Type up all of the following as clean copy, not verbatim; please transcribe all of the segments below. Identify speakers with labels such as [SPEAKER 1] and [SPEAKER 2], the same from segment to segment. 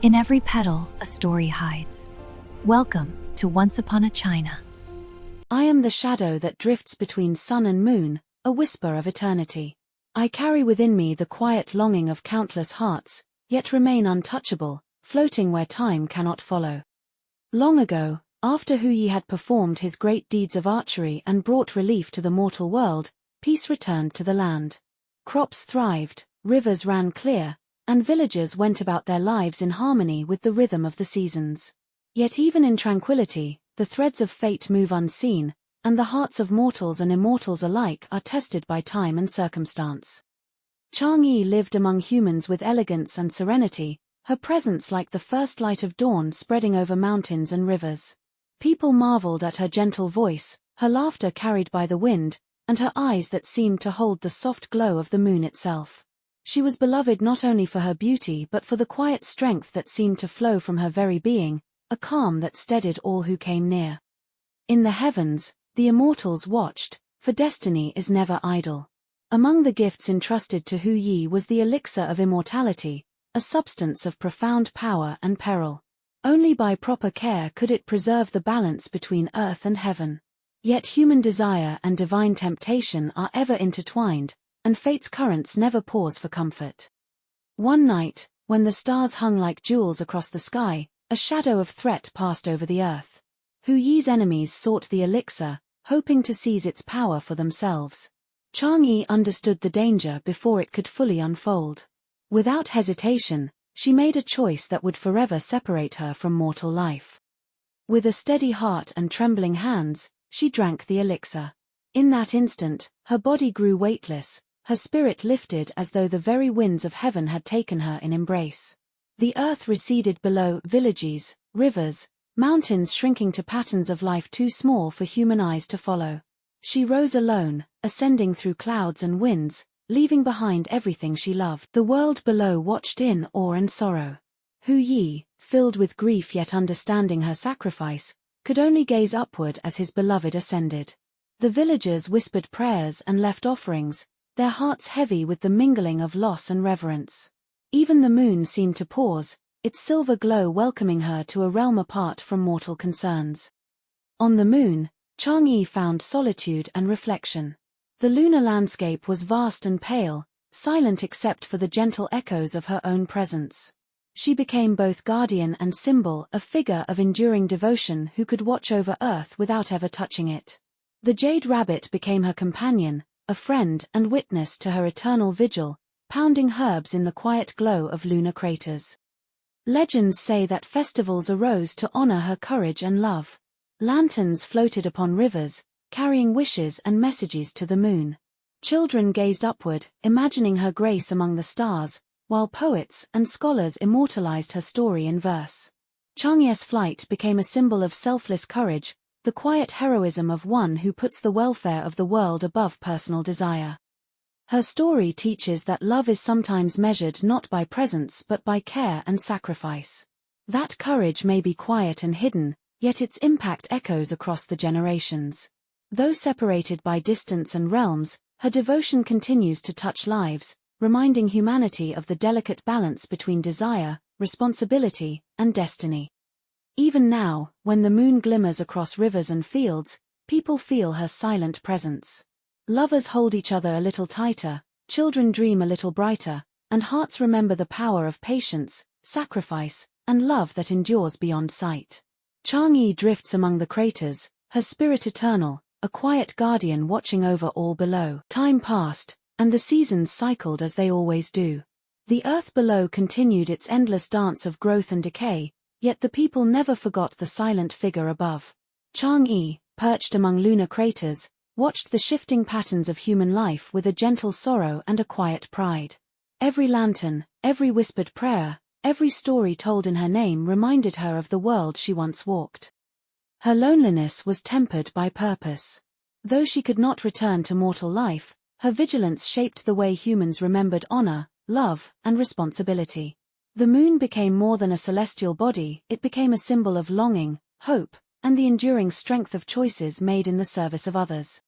[SPEAKER 1] In every petal, a story hides. Welcome to Once Upon a China.
[SPEAKER 2] I am the shadow that drifts between sun and moon, a whisper of eternity. I carry within me the quiet longing of countless hearts, yet remain untouchable, floating where time cannot follow. Long ago, after Hu Yi had performed his great deeds of archery and brought relief to the mortal world, peace returned to the land. Crops thrived, rivers ran clear, and villagers went about their lives in harmony with the rhythm of the seasons. Yet even in tranquility, the threads of fate move unseen, and the hearts of mortals and immortals alike are tested by time and circumstance. Chang'e lived among humans with elegance and serenity, her presence like the first light of dawn spreading over mountains and rivers. People marveled at her gentle voice, her laughter carried by the wind, and her eyes that seemed to hold the soft glow of the moon itself. She was beloved not only for her beauty but for the quiet strength that seemed to flow from her very being, a calm that steadied all who came near. In the heavens, the immortals watched, for destiny is never idle. Among the gifts entrusted to Hu Yi was the elixir of immortality, a substance of profound power and peril. Only by proper care could it preserve the balance between earth and heaven. Yet human desire and divine temptation are ever intertwined, and fate's currents never pause for comfort. One night, when the stars hung like jewels across the sky, a shadow of threat passed over the earth. Hu Yi's enemies sought the elixir, hoping to seize its power for themselves. Chang'e understood the danger before it could fully unfold. Without hesitation, she made a choice that would forever separate her from mortal life. With a steady heart and trembling hands, she drank the elixir. In that instant, her body grew weightless, her spirit lifted as though the very winds of heaven had taken her in embrace. The earth receded below, villages, rivers, mountains shrinking to patterns of life too small for human eyes to follow. She rose alone, ascending through clouds and winds, leaving behind everything she loved. The world below watched in awe and sorrow. Hu Yi, filled with grief yet understanding her sacrifice, could only gaze upward as his beloved ascended. The villagers whispered prayers and left offerings, their hearts heavy with the mingling of loss and reverence. Even the moon seemed to pause, its silver glow welcoming her to a realm apart from mortal concerns. On the moon, Chang'e found solitude and reflection. The lunar landscape was vast and pale, silent except for the gentle echoes of her own presence. She became both guardian and symbol, a figure of enduring devotion who could watch over Earth without ever touching it. The jade rabbit became her companion, a friend and witness to her eternal vigil, pounding herbs in the quiet glow of lunar craters. Legends say that festivals arose to honor her courage and love. Lanterns floated upon rivers, carrying wishes and messages to the moon. Children gazed upward, imagining her grace among the stars, while poets and scholars immortalized her story in verse. Chang'e's flight became a symbol of selfless courage, the quiet heroism of one who puts the welfare of the world above personal desire. Her story teaches that love is sometimes measured not by presence but by care and sacrifice. That courage may be quiet and hidden, yet its impact echoes across the generations. Though separated by distance and realms, her devotion continues to touch lives, reminding humanity of the delicate balance between desire, responsibility, and destiny. Even now, when the moon glimmers across rivers and fields, people feel her silent presence. Lovers hold each other a little tighter, children dream a little brighter, and hearts remember the power of patience, sacrifice, and love that endures beyond sight. Chang'e drifts among the craters, her spirit eternal, a quiet guardian watching over all below. Time passed, and the seasons cycled as they always do. The earth below continued its endless dance of growth and decay, yet the people never forgot the silent figure above. Chang'e, perched among lunar craters, watched the shifting patterns of human life with a gentle sorrow and a quiet pride. Every lantern, every whispered prayer, every story told in her name reminded her of the world she once walked. Her loneliness was tempered by purpose. Though she could not return to mortal life, her vigilance shaped the way humans remembered honor, love, and responsibility. The moon became more than a celestial body, it became a symbol of longing, hope, and the enduring strength of choices made in the service of others.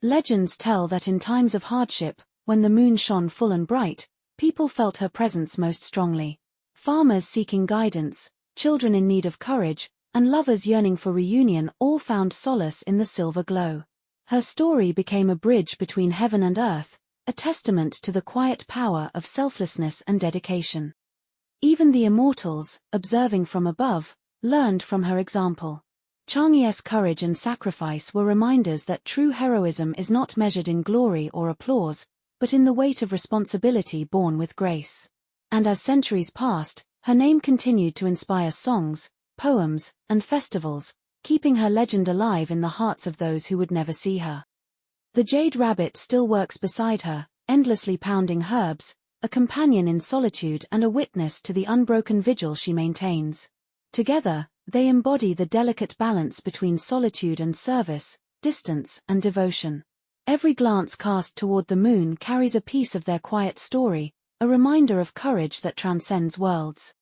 [SPEAKER 2] Legends tell that in times of hardship, when the moon shone full and bright, people felt her presence most strongly. Farmers seeking guidance, children in need of courage, and lovers yearning for reunion all found solace in the silver glow. Her story became a bridge between heaven and earth, a testament to the quiet power of selflessness and dedication. Even the immortals, observing from above, learned from her example. Chang'e's courage and sacrifice were reminders that true heroism is not measured in glory or applause, but in the weight of responsibility borne with grace. And as centuries passed, her name continued to inspire songs, poems, and festivals, keeping her legend alive in the hearts of those who would never see her. The jade rabbit still works beside her, endlessly pounding herbs, a companion in solitude and a witness to the unbroken vigil she maintains. Together, they embody the delicate balance between solitude and service, distance and devotion. Every glance cast toward the moon carries a piece of their quiet story, a reminder of courage that transcends worlds.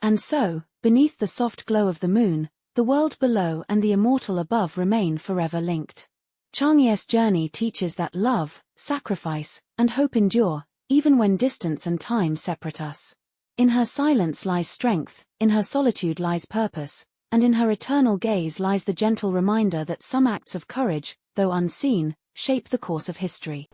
[SPEAKER 2] And so, beneath the soft glow of the moon, the world below and the immortal above remain forever linked. Chang'e's journey teaches that love, sacrifice, and hope endure, even when distance and time separate us. In her silence lies strength, in her solitude lies purpose, and in her eternal gaze lies the gentle reminder that some acts of courage, though unseen, shape the course of history.